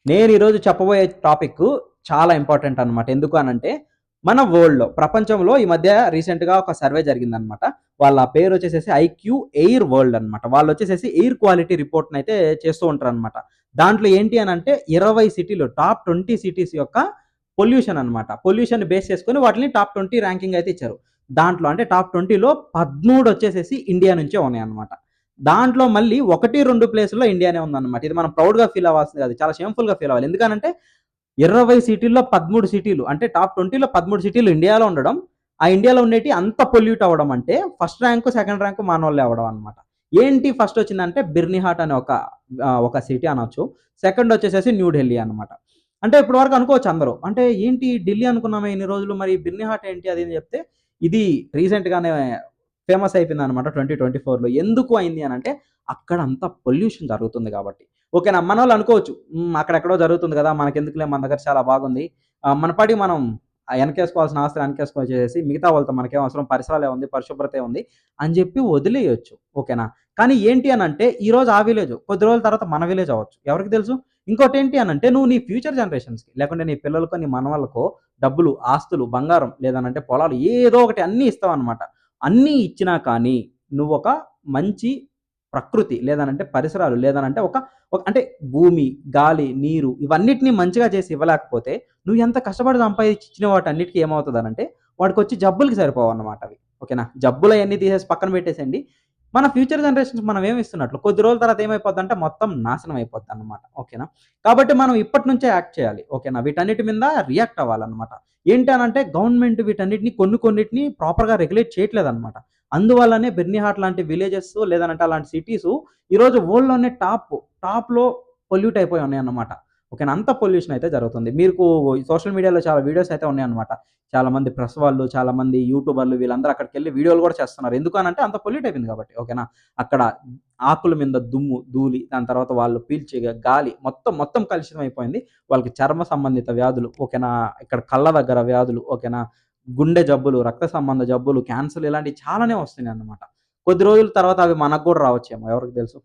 నేను ఈరోజు చెప్పబోయే టాపిక్ చాలా ఇంపార్టెంట్ అనమాట. ఎందుకు అనంటే, మన వరల్డ్‌లో ప్రపంచంలో ఈ మధ్య రీసెంట్‌గా ఒక సర్వే జరిగిందనమాట. వాళ్ళ పేరొచ్చేసేసి ఐక్యూ ఎయిర్ వరల్డ్ అనమాట. వాళ్ళొచ్చేసేసి ఎయిర్ క్వాలిటీ రిపోర్ట్‌నయితే చేస్తూ ఉంటారనమాట. దాంట్లో ఏంటి అనంటే 20 సిటీలు టాప్ 20 సిటీస్ యొక్క పొల్యూషన్ అనమాట. పొల్యూషన్‌ని బేస్ చేసుకొని వాటిని టాప్ 20 ర్యాంకింగ్ అయితే ఇచ్చారు. దాంట్లో అంటే టాప్ 20లో 13 వచ్చేసేసి ఇండియా నుంచే ఉన్నాయన్నమాట. దాంట్లో మళ్ళీ 1, 2 ప్లేసుల్లో ఇండియానే ఉందన్నమాట. ఇది మనం ప్రౌడ్‌గా ఫీల్ అవ్వాల్సింది కాదు. చాలా షేమ్‌ఫుల్‌గా ఫీల్ అవ్వాలి. ఎందుకనంటే 20 సిటీల్లో 13 సిటీలు అంటే టాప్ 20లో 13 సిటీలు ఇండియాలో ఉండడం, ఆ ఇండియాలో ఉండేటివి అంత పొల్యూట్ అవ్వడం అంటే ఫస్ట్ ర్యాంక్, సెకండ్ ర్యాంక్ మనోళ్ళే అవ్వడం అన్నమాట. ఏంటి ఫస్ట్ వచ్చిందంటే బిర్నిహాట్ అనే ఒక సిటీ అనొచ్చు. సెకండ్ వచ్చేసేసి న్యూ ఢిల్లీ అన్నమాట. అంటే ఇప్పటి వరకు అనుకోవచ్చు అందరూ. అంటే ఏంటి ఢిల్లీ అనుకున్నామే ఇన్ని రోజులు మరి బిర్నిహాట్ ఏంటి అది అని చెప్తే ఇది రీసెంట్‌గానే ఫేమస్ అయిపోయిందనమాట 2024లో. ఎందుకు అయింది అనంటే అక్కడ అంతా పొల్యూషన్ జరుగుతుంది కాబట్టి. ఓకేనా. మనోళ్ళు అనుకోవచ్చు. అక్కడెక్కడో జరుగుతుంది కదా! మనకెందుకులే మన దగ్గర చాలా బాగుంది. మన పాటికి మనం ఎనకేసుకోవాల్సిన ఆస్తులు ఎనకేసుకొచ్చేసేసి మిగతా వాళ్ళతో మనకేం అవసరం పరిసరాలే ఉంది, పరిశుభ్రతే ఉంది అని జెప్పి వదిలేయొచ్చు. ఓకేనా. కానీ ఏంటి అనంటే ఈరోజు ఆ విలేజు, కొద్ది రోజుల తర్వాత మన విలేజ్ అవ్వచ్చు. ఎవరికి తెలుసు? ఇంకోటేంటి అనంటే నువ్వు నీ ఫ్యూచర్ జనరేషన్స్‌కి లేకుంటే నీ పిల్లలకో, నీ మనవళ్ళకో డబ్బులు, ఆస్తులు, బంగారం లేదనంటే పొలాలు ఏదో ఒకటి అన్నీ ఇస్తావనమాట. అన్నీ ఇచ్చినా కానీ నువ్వొక మంచి ప్రకృతి లేదనంటే పరిసరాలు లేదనంటే ఒక ఒక అంటే భూమి, గాలి, నీరు ఇవన్నిటిని మంచిగా చేసి ఇవ్వలేకపోతే నువ్వు ఎంత కష్టపడి సంపాదించిన వాటన్నిటికి ఏమవుతదనంటే వాడికొచ్చి జబ్బులకి సరిపోవన్నమాట అవి. ఓకేనా. జబ్బులయన్నీ తీసేసి పక్కన పెట్టేసేయండి. మన ఫ్యూచర్ జనరేషన్స్ మనం ఏమి ఇస్తున్నట్లు కొద్ది రోజుల తర్వాత ఏమైపోద్దంటే మొత్తం నాశనం అయిపోద్దన్నమాట. ఓకేనా. కాబట్టి మనం ఇప్పటి నుంచే యాక్ట్ చేయాలి. ఓకేనా. వీటన్నిటి మీద రియాక్ట్ అవ్వాలన్నమాట. ఏంటి అనంటే గవర్నమెంట్ వీటన్నిటిని కొన్నిటిని ప్రాపర్‌గా రెగ్యులేట్ చేయట్లేదన్నమాట. అందువల్లనే బెర్నిహాట్ లాంటి విలేజెస్ లేదనంటే అలాంటి సిటీసు ఈరోజు వరల్డ్‌లోనే టాప్‌లో పొల్యూట్ అయిపోయి ఉన్నాయన్నమాట. ఓకేనా. అంత పొల్యూషన్ అయితే జరుగుతుంది. మీకు సోషల్ మీడియాలో చాలా వీడియోస్ అయితే ఉన్నాయన్నమాట. చాలామంది ప్రెస్ వాళ్ళు, చాలామంది యూట్యూబర్లు వీళ్ళందరూ అక్కడికెళ్ళి వీడియోలు గూడా చేస్తున్నారు. ఎందుకనంటే అంత పొల్యూట్ అయిపోయింది కాబట్టి. ఓకేనా. అక్కడ ఆకుల మీద దుమ్ము, ధూళి దాని తర్వాత వాళ్ళు పీల్చే గాలి మొత్తం కలుషితం అయిపోయింది. వాళ్ళకి చర్మ సంబంధిత వ్యాధులు. ఓకేనా. ఇక్కడ కళ్ళ దగ్గర వ్యాధులు. ఓకేనా. గుండె జబ్బులు, రక్త సంబంధ జబ్బులు, క్యాన్సర్‌లు ఇలాంటివి చాలానే వస్తున్నాయన్నమాట. కొద్ది రోజుల తర్వాత అవి మనకు గూడా రావచ్చేమో ఎవరికి తెలుసు.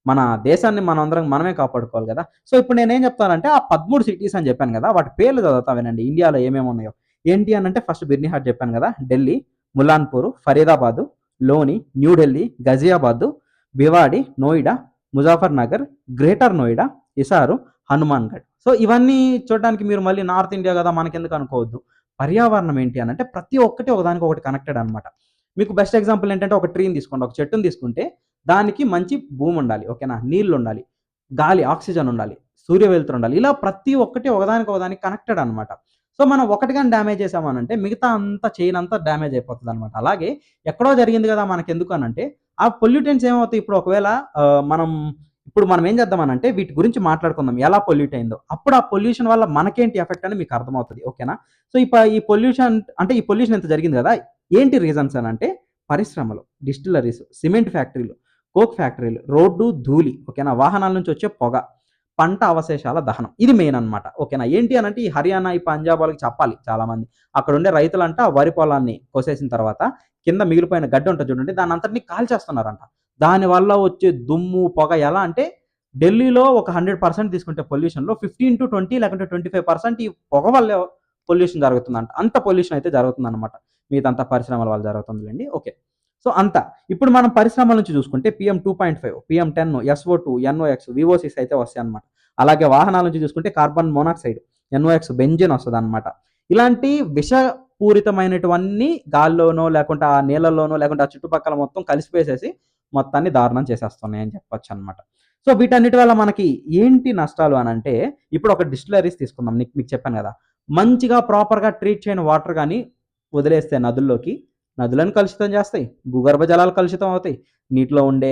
మన దేశాన్ని మనందరం మనమే కాపాడుకోవాలి గదా! సో, ఇప్పుడు నేనేం జెప్తానంటే ఆ 13 సిటీస్ అని జెప్పాను గదా! వాటి పేర్లు చదువుతా వినండి. ఇండియాలో ఏమేమున్నాయో. ఏంటి అనంటే ఫస్ట్ బిర్నిహాట్ జెప్పాను గదా! ఢిల్లీ, ములాన్పూర్, ఫరీదాబాదు, లోని, new Delhi, Ghaziabad, Bhiwadi, Noida, Muzaffar Nagar, greater Noida, Hisar, Hanumangarh. So, ఇవన్నీ చూడడానికి మీరు మళ్ళీ నార్త్ ఇండియా గదా! మనకెందుకు అనుకోవద్దు. పర్యావరణం ఏంటి అనంటే ప్రతి ఒక్కటి ఒకదానికొకటి కనెక్టెడ్ అనమాట. మీకు బెస్ట్ ఎగ్జాంపుల్ ఏంటంటే ఒక ట్రీని తీసుకోండి. ఒక చెట్టుని తీసుకుంటే దానికి మంచి భూముండాలి. ఓకేనా. నీళ్లుండాలి. గాలి, ఆక్సిజన్ ఉండాలి. సూర్య వెలుతురుండాలి. ఇలా ప్రతి ఒక్కటి ఒకదానికి కనెక్టెడ్ అనమాట. సో, మనం ఒకటి గాని డ్యామేజ్ చేశామనంటే మిగతా అంతా చైన్ అంతా డ్యామేజ్ అయిపోతదనమాట. అలాగే ఎక్కడో జరిగింది గదా! మనకెందుకు అనంటే ఆ పొల్యూటెంట్స్ ఏమవుతాయి ఇప్పుడు ఒకవేళ మనం ఏం చేద్దామనంటే వీటి గురించి మాట్లాడుకుందాం. ఎలా పొల్యూట్ అయిందో. అప్పుడు ఆ పొల్యూషన్ వల్ల మనకేంటి ఎఫెక్ట్ అని మీకు అర్థమవుతది. ఓకేనా. సో, ఈ పొల్యూషన్ అంటే ఈ పొల్యూషన్ ఇంత జరిగింది గదా! ఏంటి రీజన్స్ అనంటే పరిశ్రమలు, డిస్టిల్లరీస్, సిమెంట్ ఫ్యాక్టరీలు, కోక్ ఫ్యాక్టరీలు, రోడ్డు ధూళి. ఓకేనా. వాహనాల నుంచి వచ్చే పొగ, పంట అవశేషాల దహనం. ఇది మెయిన్ అనమాట. ఓకేనా. ఏంటి అనంటే ఈ హర్యానా, ఈ పంజాబ్ వాళ్ళకి చెప్పాలి చాలామంది. అక్కడుండే రైతులంట ఆ వరి పొలాన్ని కోసేసిన తర్వాత కింద మిగిలిపోయిన గడ్డి ఉంటది చూడండి. దాన్నంతటిని కాల్చేస్తున్నారంట. దానివల్ల వచ్చే దుమ్ము, పొగ ఎలా అంటే ఢిల్లీలో ఒక 100% తీసుకుంటే పొల్యూషన్‌లో 15-20 లేకుంటే 25% ఈ పొగ వల్లే పొల్యూషన్ జరుగుతుందంట. అంత పొల్యూషన్ అయితే జరుగుతుందనమాట. మిగతాదంతా పరిశ్రమల వల్ల జరుగుతుందిలెండి. ఓకే. సో, అంతా. ఇప్పుడు మనం పరిశ్రమల నుంచి చూసుకుంటే పీఎం 2.5, పీఎం 10, ఎస్ఓ2, ఎన్ఓఎక్స్, విఓసిస్ అయితే వస్తాయన్నమాట. అలాగే వాహనాల నుంచి చూసుకుంటే కార్బన్ మోనాక్సైడ్, ఎన్ఓఎక్స్, బెంజీన్ వస్తదన్నమాట. ఇలాంటి విషపూరితమైనటువన్నీ గాల్లోనో, లేకుంటే ఆ నీళ్ళల్లోనో, లేకుంటే ఆ చుట్టుపక్కల మొత్తం కలిసిపోయేసేసి మొత్తాన్ని దారుణం చేసేస్తున్నాయని చెప్పొచ్చన్నమాట. సో, వీటన్నిటి వల్ల మనకి ఏంటి నష్టాలు అనంటే ఇప్పుడు ఒక డిస్టిల్లరీస్ తీసుకుందాం. మీకు చెప్పాను గదా! మంచిగా ప్రాపర్‌గా ట్రీట్ చేయని వాటర్ గాని వదిలేస్తే నదుల్లోకి, నదులను కలుషితం చేస్తాయి. భూగర్భ జలాలు కలుషితం అవుతాయి. నీటిలో ఉండే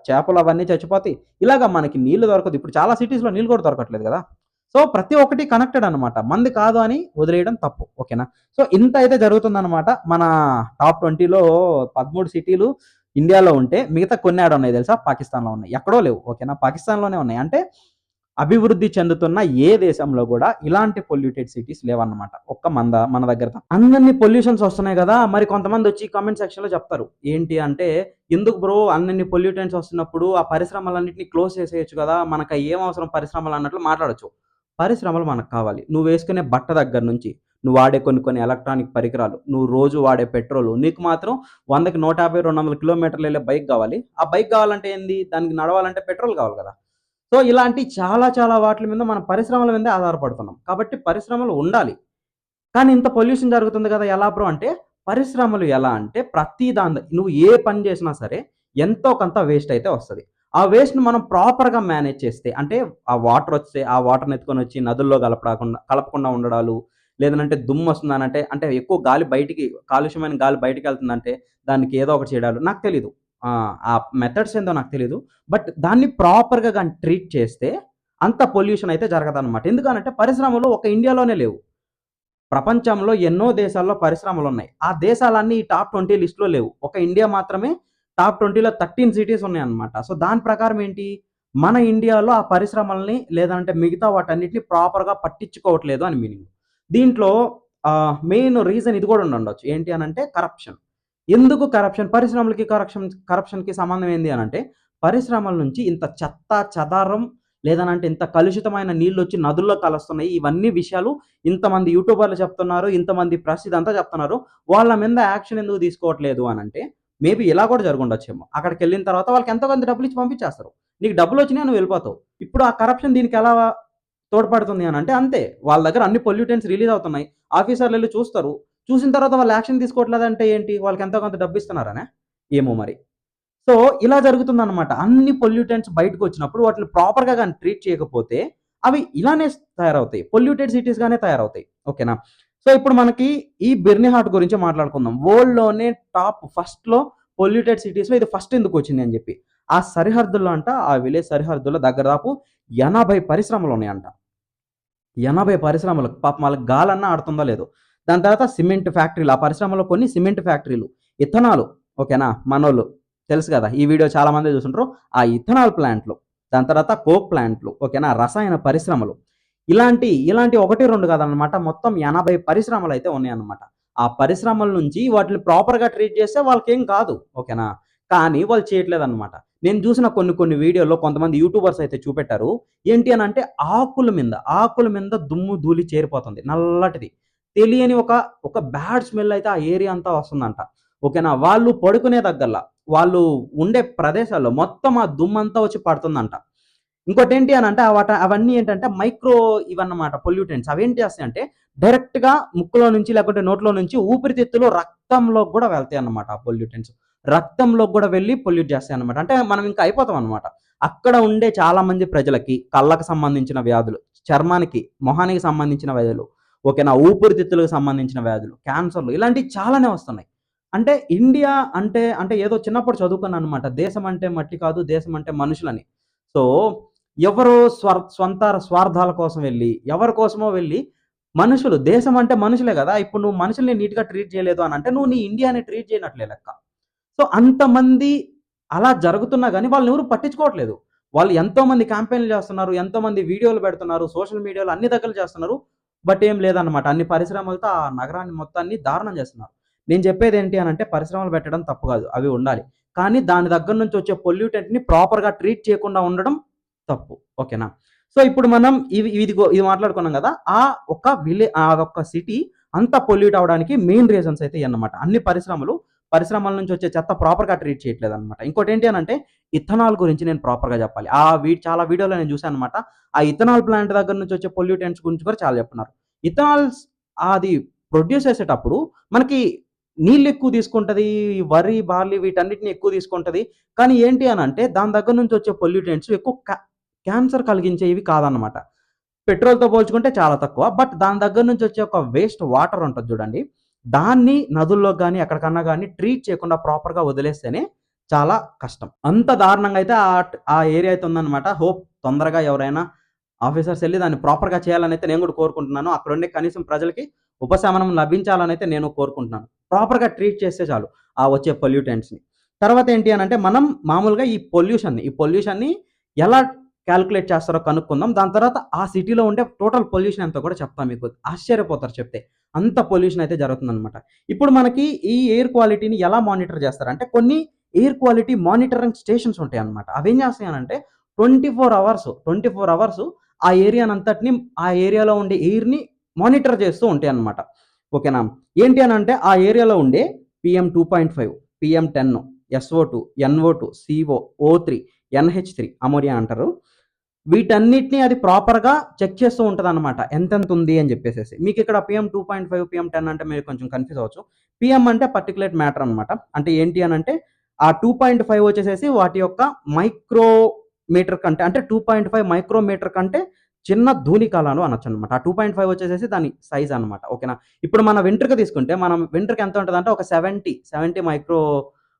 చేపలు అవన్నీ చచ్చిపోతాయి. ఇలాగ మనకి నీళ్లు దొరకదు. ఇప్పుడు చాలా సిటీస్‌లో నీళ్ళు కూడా దొరకట్లేదు గదా! సో, ప్రతి ఒక్కటి కనెక్టెడ్ అనమాట. మనది కాదు అని వదిలేయడం తప్పు. ఓకేనా. సో, ఇంత అయితే జరుగుతుందనమాట. మన టాప్ 20లో 13 సిటీలు ఇండియాలో ఉంటే మిగతా కొన్ని ఏడున్నాయి తెలుసా? పాకిస్తాన్‌లో ఉన్నాయి. ఎక్కడో లేవు. ఓకేనా. పాకిస్తాన్‌లోనే ఉన్నాయి. అంటే అభివృద్ధి చెందుతున్న ఏ దేశంలో గూడా ఇలాంటి పొల్యూటెడ్ సిటీస్ లేవన్నమాట. ఒక్క మన దగ్గర తప్ప. అన్నన్ని పొల్యూషన్స్ వస్తున్నాయి గదా! మరి కొంతమందొచ్చి కామెంట్ సెక్షన్‌లో చెప్తారు. ఏంటి అంటే, "ఎందుకు బ్రో అన్నన్ని పొల్యూటెంట్స్ వస్తున్నప్పుడు ఆ పరిశ్రమలన్నిటిని క్లోజ్ చేసేయొచ్చు గదా! మనకు ఏం అవసరం పరిశ్రమలు" అన్నట్లు మాట్లాడొచ్చు. పరిశ్రమలు మనకు కావాలి. నువ్వు వేసుకునే బట్ట దగ్గర నుంచి, నువ్వు వాడే కొన్ని ఎలక్ట్రానిక్ పరికరాలు, నువ్వు రోజు వాడే పెట్రోలు, నీకు మాత్రం 100కి 150, 200 కిలోమీటర్లు ఎళ్ళే బైక్ గావాలి. ఆ బైక్ గావాలంటే ఏంది? దానికి నడవాలంటే పెట్రోల్ కావాలి గదా! సో, ఇలాంటి చాలా చాలా వాటిల మీద మనం పరిశ్రమల మీదే ఆధారపడుతున్నాం. కాబట్టి పరిశ్రమలు ఉండాలి. కానీ ఇంత పొల్యూషన్ జరుగుతుంది కదా! ఎలా బ్రో అంటే, పరిశ్రమలు ఎలా అంటే ప్రతి నువ్వు ఏ పని చేసినా సరే ఎంతో కొంత వేస్ట్ అయితే వస్తది. ఆ వేస్ట్‌ని మనం ప్రాపర్‌గా మేనేజ్ చేస్తే అంటే ఆ వాటర్ వస్తే ఆ వాటర్‌ని ఎత్తుకొనొచ్చి నదుల్లో కలపకుండా ఉండడాలు, లేదనంటే దుమ్మొస్తుందనంటే అంటే ఎక్కువ గాలి బయటికి కాలుష్యమైన గాలి బయటికెళ్తుందంటే దానికి ఏదో ఒకటి చేయడాలు నాకు తెలీదు. ఆ మెథడ్స్ ఏందో నాకు తెలీదు. బట్ దాన్ని ప్రాపర్‌గా గాని ట్రీట్ చేస్తే అంత పొల్యూషన్ అయితే జరగదనమాట. ఎందుకనంటే పరిశ్రమలు ఒక ఇండియాలోనే లేవు. ప్రపంచంలో ఎన్నో దేశాల్లో పరిశ్రమలున్నాయి. ఆ దేశాలన్నీ ఈ టాప్ 20 లిస్ట్‌లో లేవు. ఒక ఇండియా మాత్రమే టాప్ 20లో 13 సిటీస్ ఉన్నాయన్నమాట. సో, దాని ప్రకారం ఏంటి? మన ఇండియాలో ఆ పరిశ్రమల్ని లేదంటే మిగతా వాటన్నిటిని ప్రాపర్‌గా పట్టించుకోవట్లేదు అని మీనింగ్. దీంట్లో మెయిన్ రీజన్ ఇది గూడా ఉండుండొచ్చు. ఏంటి అనంటే కరప్షన్. ఎందుకు కరప్షన్? పరిశ్రమలకి కరప్షన్‌కి సంబంధం ఏంది అనంటే, పరిశ్రమల నుంచి ఇంత చెత్త, చెదారం లేదనంటే ఇంత కలుషితమైన నీళ్లొచ్చి నదుల్లో కలుస్తున్నాయి. ఇవన్నీ విషయాలు ఇంతమంది యూట్యూబర్లు చెప్తున్నారు. ఇంతమంది ప్రెస్ ఇదంతా చెప్తున్నారు. వాళ్ళ మీద యాక్షన్ ఎందుకు తీసుకోవట్లేదు అనంటే, మేబీ ఇలా కూడా జరుగుండొచ్చేమో. అక్కడికెళ్ళిన తర్వాత వాళ్ళకి ఎంతో కొంత డబ్బులిచ్చి పంపించేస్తారు. నీకు డబ్బులొచ్చినాయి నువ్వు వెళ్ళిపోతావు. ఇప్పుడు ఆ కరప్షన్ దీనికెలా తోడ్పడుతుంది అనంటే అంతే. వాళ్ళ దగ్గర అన్ని పొల్యూటెంట్స్ రిలీజ్ అవుతున్నాయి. ఆఫీసర్‌లెళ్లి చూస్తారు. చూసిన తర్వాత వాళ్ళు యాక్షన్ తీసుకోవట్లేదంటే ఏంటి? వాళ్ళకి ఎంతో కొంత డబ్బిస్తున్నారనా? ఏమో మరి. సో, ఇలా జరుగుతుందనమాట. అన్ని పొల్యూటెంట్స్ బయటకొచ్చినప్పుడు వాటిని ప్రాపర్‌గా గాని ట్రీట్ చేయకపోతే, అవి ఇలానే తయారవుతాయి. పొల్యూటెడ్ సిటీస్‌గానే తయారవుతాయి. ఓకేనా? సో, ఇప్పుడు మనకి ఈ బిర్నిహాట్ గురించి మాట్లాడుకుందాం. వరల్డ్‌లోనే టాప్ ఫస్ట్‌లో పొల్యూటెడ్ సిటీస్‌లో ఇది ఫస్ట్ ఎందుకొచ్చింది అని జెప్పి. ఆ సరిహద్దుల్లో అంట, ఆ విలేజ్ సరిహద్దుల్లో దగ్గర దాపు 80 పరిశ్రమలున్నాయంట. 80 పరిశ్రమలు. పాపం ఆళ్ళకి గాలన్నా ఆడుతుందో లేదో. దాని తర్వాత సిమెంట్ ఫ్యాక్టరీలు. ఆ పరిశ్రమలో కొన్ని సిమెంట్ ఫ్యాక్టరీలు. ఇథనాలు ఓకేనా? మనోళ్ళు తెలుసు గదా! ఈ వీడియో చాలా మందే చూసుంటరు. ఆ ఇథనాల్ ప్లాంట్‌లు. దాని తర్వాత కోక్ ప్లాంట్‌లు ఓకేనా? రసాయన పరిశ్రమలు. ఇలాంటి 1, 2 కాదనమాట. మొత్తం 80 పరిశ్రమలైతే ఉన్నాయన్నమాట. ఆ పరిశ్రమల నుంచి వాటిని ప్రాపర్‌గా ట్రీట్ చేస్తే వాళ్ళకేం కాదు. ఓకేనా? కానీ వాళ్ళు చేయట్లేదన్నమాట. నేను చూసిన కొన్ని వీడియోల్లో కొంతమంది యూట్యూబర్స్ అయితే చూపెట్టారు. ఏంటి అనంటే ఆకుల మీద దుమ్ము, ధూళి చేరిపోతుంది. నల్లటిది. తెలియని ఒక బ్యాడ్ స్మెల్ అయితే ఆ ఏరియా అంతా వస్తుందంట. ఓకేనా? వాళ్ళు పడుకునే దగ్గరల, వాళ్ళు ఉండే ప్రదేశాల్లో మొత్తం ఆ దుమ్మంతా వచ్చి పడుతుందంట. ఇంకోటేంటి అనంటే అవన్నీ ఏంటంటే ఇవన్నమాట పొల్యూటెంట్స్. అవేం చేస్తాయంటే డైరెక్ట్‌గా ముక్కులో నుంచి లేకుంటే నోట్లో నుంచి ఊపిరితిత్తులు, రక్తంలోకి గూడా వెళ్తాయన్నమాట ఆ పొల్యూటెంట్స్. రక్తంలోకి గూడా వెళ్లి పొల్యూట్ చేస్తాయన్నమాట. అంటే మనం ఇంకా అయిపోతామన్నమాట. అక్కడ ఉండే చాలా మంది ప్రజలకి కళ్ళకి సంబంధించిన వ్యాధులు, చర్మానికి, మొహానికి సంబంధించిన వ్యాధులు, ఓకేనా? ఊపిరితిత్తులకు సంబంధించిన వ్యాధులు, క్యాన్సర్‌లు ఇలాంటివి చాలానే వస్తున్నాయి. అంటే ఇండియా అంటే ఏదో చిన్నప్పుడు చదువుకున్నానన్నమాట. దేశం అంటే మట్టి కాదు, దేశం అంటే మనుషులని. సో, ఎవరో స్వంత స్వార్థాల కోసం వెళ్లి, ఎవరి కోసమో వెళ్లి దేశం అంటే మనుషులే గదా! ఇప్పుడు నువ్వు మనుషుల్ని నీట్‌గా ట్రీట్ చేయలేదు అనంటే, నువ్వు నీ ఇండియాని ట్రీట్ చేయనట్లే లెక్క. సో, అంతమంది అలా జరుగుతున్నా గాని వాళ్ళనెవరు పట్టించుకోవట్లేదు. వాళ్ళు ఎంతోమంది క్యాంపెయిన్‌లు చేస్తున్నారు. ఎంతోమంది వీడియోలు పెడుతున్నారు. సోషల్ మీడియాలో అన్ని దగ్గరలు చేస్తున్నారు. బట్ ఏం లేదన్నమాట. అన్ని పరిశ్రమలతో ఆ నగరాన్ని మొత్తాన్ని దారుణం చేస్తున్నారు. నేను చెప్పేదేంటి అనంటే పరిశ్రమలు పెట్టడం తప్పు గాదు. అవి ఉండాలి. కానీ దాని దగ్గర నుంచి వచ్చే పొల్యూటెంట్‌ని ప్రాపర్‌గా ట్రీట్ చేయకుండా ఉండడం తప్పు. ఓకేనా? సో, ఇప్పుడు మనం ఇది మాట్లాడుకున్నాం గదా! ఆ ఒక్క సిటీ అంతా పొల్యూట్ అవ్వడానికి మెయిన్ రీజన్స్ అయితే ఇయన్నమాట. అన్ని పరిశ్రమల నుంచి వచ్చే చెత్త ప్రాపర్‌గా ట్రీట్ చేయట్లేదన్నమాట. ఇంకోటేంటి అనంటే ఇథనాల్ గురించి నేను ప్రాపర్‌గా చెప్పాలి. చాలా వీడియోలో నేను చూసానన్నమాట. ఆ ఇథనాల్ ప్లాంట్ దగ్గర నుంచి వచ్చే పొల్యూటెంట్స్ గురించి కూడా చాలా చెప్తున్నారు. ఇథనాల్స్ అది ప్రొడ్యూస్ చేసేటప్పుడు మనకి నీళ్లెక్కువ తీసుకుంటది. వరి, బార్లీ వీటన్నిటిని ఎక్కువ తీసుకుంటది. కానీ ఏంటి అనంటే దాని దగ్గర నుంచి వచ్చే పొల్యూటెంట్స్ ఎక్కువ క్యాన్సర్ కలిగించేవి కాదన్నమాట. పెట్రోల్‌తో పోల్చుకుంటే చాలా తక్కువ. బట్ దాని దగ్గర నుంచి వచ్చే ఒక వేస్ట్ వాటర్ ఉంటది చూడండి. దాన్ని నదుల్లోకి గాని, ఎక్కడికన్నా గాని ట్రీట్ చేయకుండా ప్రాపర్‌గా వదిలేస్తేనే చాలా కష్టం. అంత దారుణంగా అయితే ఆ ఏరియా అయితే ఉందన్నమాట. తొందరగా ఎవరైనా ఆఫీసర్స్ ఎళ్లి దాన్ని ప్రాపర్‌గా చేయాలనైతే నేను కూడా కోరుకుంటున్నాను. అక్కడుండే కనీసం ప్రజలకి ఉపశమనం లభించాలనైతే నేను కోరుకుంటున్నాను. ప్రాపర్‌గా ట్రీట్ చేస్తే చాలు ఆ వచ్చే పొల్యూటెంట్స్‌ని. తర్వాత ఏంటి అనంటే మనం మామూలుగా ఈ పొల్యూషన్‌ని ఎలా కాలిక్యులేట్ చేస్తారో కనుక్కుందాం. దాని తర్వాత ఆ సిటీలో ఉండే టోటల్ పొల్యూషన్ ఎంతో కూడా చెప్తా మీకు. ఆశ్చర్యపోతారు చెప్తే. అంత పొల్యూషన్ అయితే జరుగుతుందనమాట. ఇప్పుడు మనకి ఈ ఎయిర్ క్వాలిటీని ఎలా మానిటర్ చేస్తారంటే కొన్ని ఎయిర్ క్వాలిటీ మానిటరింగ్ స్టేషన్స్ ఉంటాయన్నమాట. అవేం చేస్తాయనంటే 24 అవర్స్ ఆ ఏరియానంతటిని ఆ ఏరియాలో ఉండే ఎయిర్‌ని మానిటర్ చేస్తూ ఉంటాయన్నమాట. ఓకేనా? ఏంటి అనంటే ఆ ఏరియాలో ఉండే PM 2.5, PM 10, SO2, NO2, CO, O3, NH3 ammonia అంటారు. వీటన్నిటిని అది ప్రాపర్‌గా చెక్ చేస్తూ ఉంటదనమాట. ఎంతెంత ఉంది అని జెప్పేసేసి. మీకిక్కడ PM 2.5, PM 10 అంటే మీరు కొంచెం కన్‌ఫ్యూజ్ అవ్వచ్చు. PM అంటే పార్టిక్యులేట్ మ్యాటర్ అనమాట. అంటే ఏంటి అనంటే ఆ 2.5 వచ్చేసేసి వాటి యొక్క మైక్రోమీటర్ కంటే అంటే 2.5 మైక్రోమీటర్ కంటే చిన్న ధూళికణాలు అనొచ్చనమాట. ఆ 2.5 వచ్చేసేసి దాని సైజ్ అనమాట. ఓకేనా? ఇప్పుడు మన వెంట్రుక తీసుకుంటే మనం వెంట్రుక ఎంత ఉంటదంటే ఒక 70 మైక్రో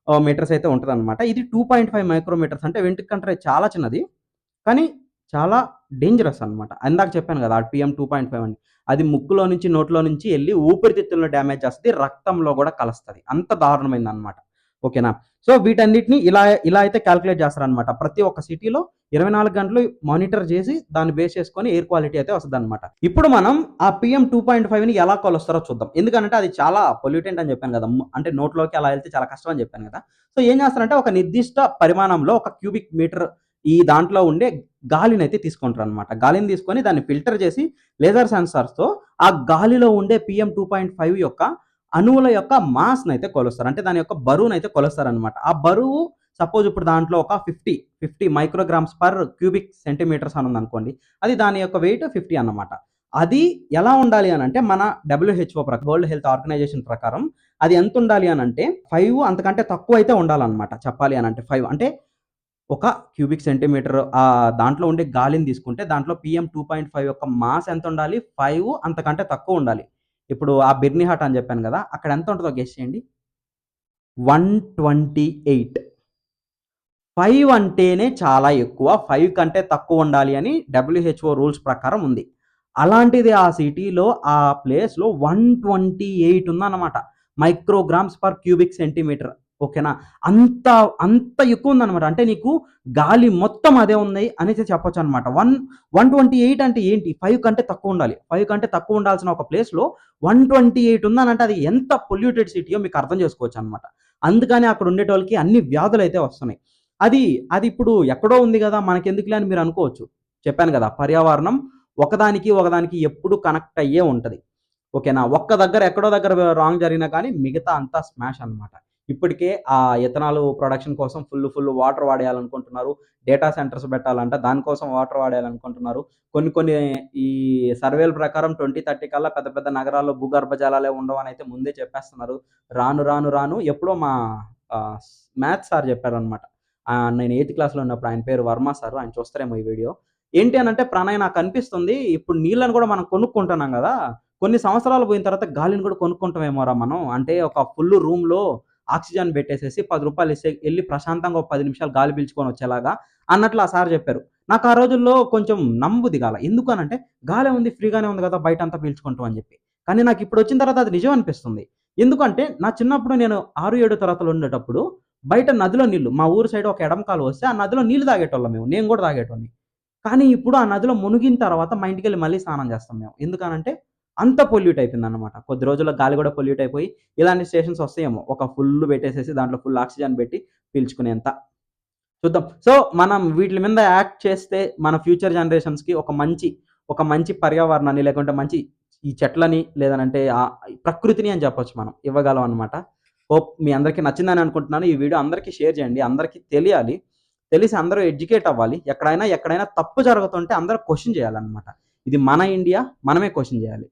మీటర్స్ అయితే ఉంటదనమాట. ఇది 2.5 మైక్రోమీటర్స్ అంటే వెంట్రుక కంటే చాలా చిన్నది. కానీ చాలా డేంజరస్ అనమాట. ఇందాక చెప్పాను గదా! PM 2.5 అని. అది ముక్కులో నుంచి, నోట్లో నుంచి ఎళ్లి ఊపిరితిత్తులను డ్యామేజ్ చేస్తది. రక్తంలో గూడా కలుస్తది. అంత దారుణమైందనమాట. ఓకేనా? సో, వీటన్నిటిని ఇలా అయితే కాలిక్యులేట్ చేస్తారనమాట. ప్రతి ఒక్క సిటీలో 24 గంటలు మానిటర్ జేసి దాన్ని బేస్ చేసుకొని ఎయిర్ క్వాలిటీ అయితే వస్తదనమాట. ఇప్పుడు మనం ఆ PM 2.5ని ఎలా కొలుస్తారో చూద్దాం. ఎందుకనంటే అది చాలా పొల్యూటెంట్ అని చెప్పాను గదా! అంటే నోట్లోకి అలా ఎళ్తే చాలా కష్టం అని చెప్పాను గదా! సో, ఏం చేస్తారంటే ఒక నిర్దిష్ట పరిమాణంలో ఒక క్యూబిక్ మీటర్ ఈ దాంట్లో ఉండే గాలినైతే తీసుకుంటారనమాట. గాలిని తీసుకొని దాన్ని ఫిల్టర్ చేసి లేజర్ సెన్సార్స్‌తో ఆ గాలిలో ఉండే PM 2.5 యొక్క అణువుల యొక్క మాస్‌నైతే కొలుస్తారు. అంటే దాని యొక్క బరువునైతే కొలుస్తారనమాట. ఆ బరువు సపోజ్ ఇప్పుడు దాంట్లో ఒక 50 మైక్రోగ్రామ్స్ పర్ క్యూబిక్ సెంటీమీటర్స్ అని ఉందనుకోండి. అది దాని యొక్క వెయిట్ 50 అన్నమాట. అది ఎలా ఉండాలి అనంటే మన WHO వరల్డ్ హెల్త్ ఆర్గనైజేషన్ ప్రకారం అది ఎంత ఉండాలి అనంటే 5 అంతకంటే తక్కువైతే ఉండాలన్నమాట. చెప్పాలి అనంటే 5 అంటే ఒక క్యూబిక్ సెంటీమీటర్ దాంట్లో ఉండే గాలిని తీసుకుంటే దాంట్లో PM 2.5 యొక్క మాస్ ఎంతుండాలి? 5 అంతకంటే తక్కువుండాలి. ఇప్పుడు ఆ బిర్నీ హట్ అని జెప్పాను గదా! అక్కడ ఎంత ఉంటదో గెస్ చేయండి? 128. 5 అంటేనే చాలా ఎక్కువ. 5 కంటే తక్కువుండాలి అని WHO రూల్స్ ప్రకారం ఉంది. అలాంటిది ఆ సిటీలో, ఆ ప్లేస్‌లో 128 ఉందన్నమాట. Micrograms per cubic centimetre. ఓకేనా? అంత అంత ఎక్కువుందన్నమాట. అంటే నీకు గాలి మొత్తం అదే ఉంది అనేసి చెప్పొచ్చన్నమాట. 128 అంటే ఏంటి? 5 కంటే తక్కువుండాలి. 5 కంటే తక్కువుండాల్సిన ఒక ప్లేస్‌లో 128 ఉందనంటే అది ఎంత పొల్యూటెడ్ సిటీయో మీకు అర్థం చేసుకోవచ్చన్నమాట. అందుకని అక్కడ ఉండేటోళ్ళకి అన్ని వ్యాధులైతే వస్తున్నాయి. అది ఇప్పుడు ఎక్కడో ఉంది గదా! మనకెందుకులే అని మీరనుకోవచ్చు. చెప్పాను గదా! పర్యావరణం ఒకదానికి ఎప్పుడు కనెక్ట్ అయ్యే ఉంటది. ఓకేనా? ఒక్క దగ్గర ఎక్కడో దగ్గర రాంగ్ జరిగినా కానీ మిగతా అంతా స్మాష్ అన్నమాట. ఇప్పటికే ఆ ఎథనాల్ ప్రొడక్షన్ కోసం ఫుల్ వాటర్ వాడేయాలనుకుంటున్నారు. డేటా సెంటర్స్ పెట్టాలంట. దానికోసం వాటర్ వాడేయాలనుకుంటున్నారు. కొన్ని ఈ సర్వేల ప్రకారం 2030 కల్లా పెద్ద పెద్ద నగరాల్లో భూగర్భ జలాలే ఉండవనైతే ముందే చెప్పేస్తున్నారు. రాను ఎప్పుడో మా ఆహ్, మ్యాథ్స్ సార్ చెప్పారన్నమాట. నేను ఎయిత్ క్లాస్‌లో ఉన్నప్పుడు ఆయన పేరు వర్మ సారు. ఆయన చూస్తారేమో ఈ వీడియో. ఏంటి అనంటే ప్రణయ్ నాకనిపిస్తుంది ఇప్పుడు నీళ్ళని గూడా మనం కొనుక్కుంటున్నాం గదా! కొన్ని సంవత్సరాలు పోయిన తర్వాత గాలిని గూడా కొనుక్కుంటామేమోరా మనం. అంటే ఒక ఫుల్ రూమ్‌లో ఆక్సిజన్ పెట్టేసేసి రూ. 10 ఇస్తే ఎళ్లి ప్రశాంతంగా ఒక 10 నిమిషాలు గాలి పీల్చుకొనొచ్చేలాగా అన్నట్లు ఆ సార్ జెప్పారు. నాకు ఆ రోజుల్లో కొంచెం నమ్మబుద్ధి కాల. ఎందుకనంటే గాలేముంది ఫ్రీగానే ఉంది గదా! బయటంతా పీల్చుకుంటాం అని జెప్పి. కానీ నాకిప్పుడొచ్చిన తర్వాత అది నిజం అనిపిస్తుంది. ఎందుకంటే నా చిన్నప్పుడు నేను 6, 7 తరగతిలో ఉండేటప్పుడు బయట నదిలో నీళ్లు మా ఊరు సైడ్ ఒక ఎడమ కాలువ వస్తే ఆ నదిలో నీళ్లు తాగేటోళ్ళం మేము. నేను గూడా తాగేటోడిని. కానీ ఇప్పుడు ఆ నదిలో మునిగిన తర్వాత మా ఇంటికెళ్ళి మళ్ళీ స్నానం చేస్తాం మేము. ఎందుకనంటే అంత పొల్యూట్ అయిపోయిందనమాట. కొద్ది రోజుల్లో గాలి గూడా పొల్యూట్ అయిపోయి ఇలాంటి స్టేషన్స్ వస్తాయేమో. ఒక ఫుల్ పెట్టేసేసి దాంట్లో ఫుల్ ఆక్సిజన్ పెట్టి పీల్చుకునేంత. చూద్దాం. సో, మనం వీటిలి మీద యాక్ట్ చేస్తే మన ఫ్యూచర్ జనరేషన్స్‌కి ఒక మంచి పర్యావరణాన్ని లేకుంటే మంచి ఈ చెట్లని లేదనంటే ప్రకృతిని అని చెప్పొచ్చు మనం. ఇవ్వగలం అన్నమాట. హోప్ మీ అందరికి నచ్చిందని అనుకుంటున్నాను. ఈ వీడియో అందరికి షేర్ చేయండి. అందరికి తెలియాలి. తెలిసి అందరూ ఎడ్యుకేట్ అవ్వాలి. ఎక్కడైనా తప్పు జరుగుతుంటే అందరూ క్వెషన్ చేయాలన్నమాట. ఇది మన ఇండియా. మనమే క్వెషన్ చేయాలి.